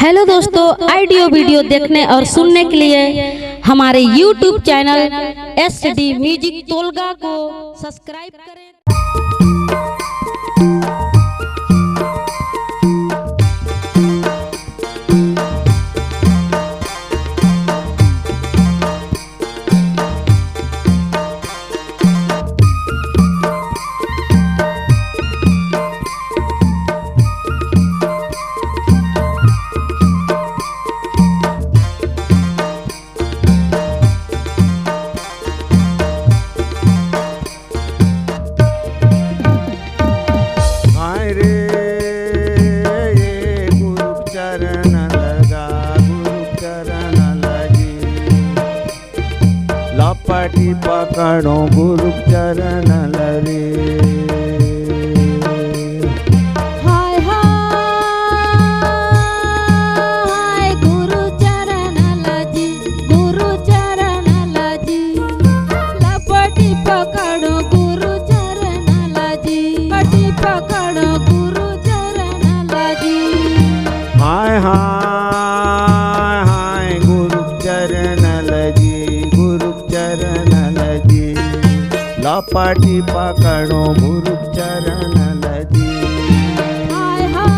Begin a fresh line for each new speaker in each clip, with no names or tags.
Hello दोस्तों, audio video देखने और सुनने के लिए हमारे YouTube चैनल SD म्यूजिक तोलगा को सब्सक्राइब करें।
लपटी पकड़ो गुरु चरण लरे।
हाय हाय गुरु चरण लजी, गुरु चरण लजी। लपटी पकड़ो गुरु चरण लजी, लपटी पकड़ो गुरु चरण लजी।
हाय हाय हाय गुरु चरण लजी, गुरु चरण लजी। लपटी पकड़ो गुरु चरण लजी।
हाय हाय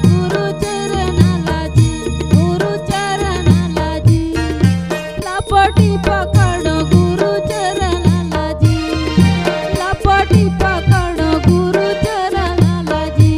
गुरु चरण लजी, गुरु चरण लजी। लपटी पकड़ो गुरु चरण लजी, लपटी पकड़ो गुरु चरण लजी।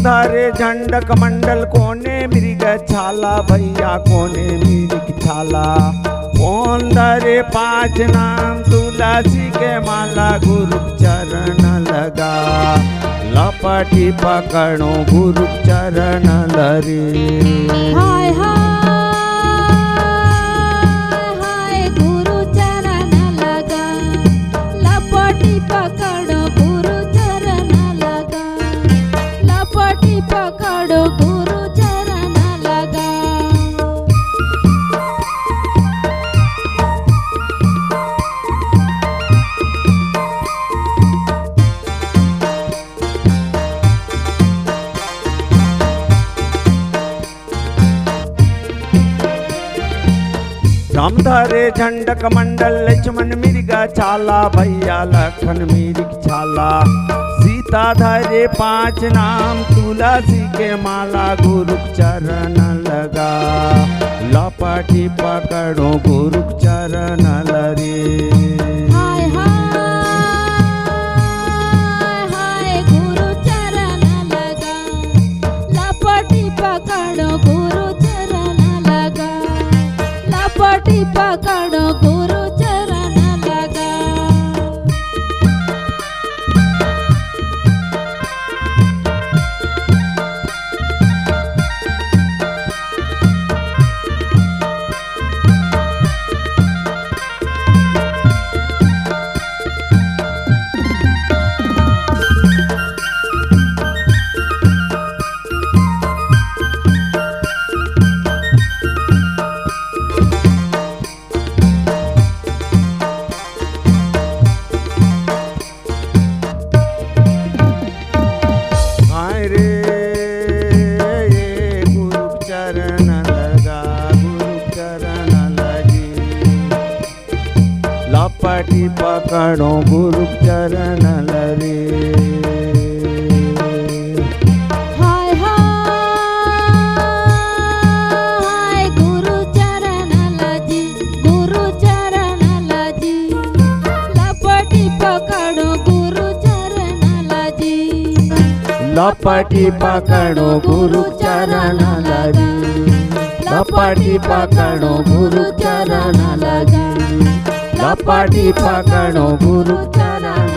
धारे झंड कमंडल कोने मृग छाला भैया कोने मृग छाला। कौन धरे पांच नाम तुलसी के माला गुरु चरण लगा। लपटी पकड़ो गुरु चरण लरे।
हाय हाय गुरु चरण लगा। लपटी पकड़ो गुरु चरण लगा, लपटी पकड़ो गुरु चरण लगा।
राम धरे झंड कमंडल लक्ष्मण मृग छाला भैया लखन मृग छाला। सीता धरे पांच नाम तुलसी के माला गुरु चरण लगा। लपटी पकड़ो गुरु चरण लरे।
हाय हाय गुरु चरण लगा। लपटी पकड़ो गुरु चरण लगा, लपटी पकड़ो गुरु चरण लगा।
हाय रे गुरु चरण लगा, गुरु चरण लगी। लपटी पकड़ो गुरु चरण लरे।
हाय हाय गुरु चरण लजी, गुरु चरण लजी। लपटी पकड़ो गुरु चरण लजी,
लपटी पकड़ो गुरु चरण लगी। लपटी पकड़ो गुरु चरण लगी। लपटी पकड़ो गुरु चरण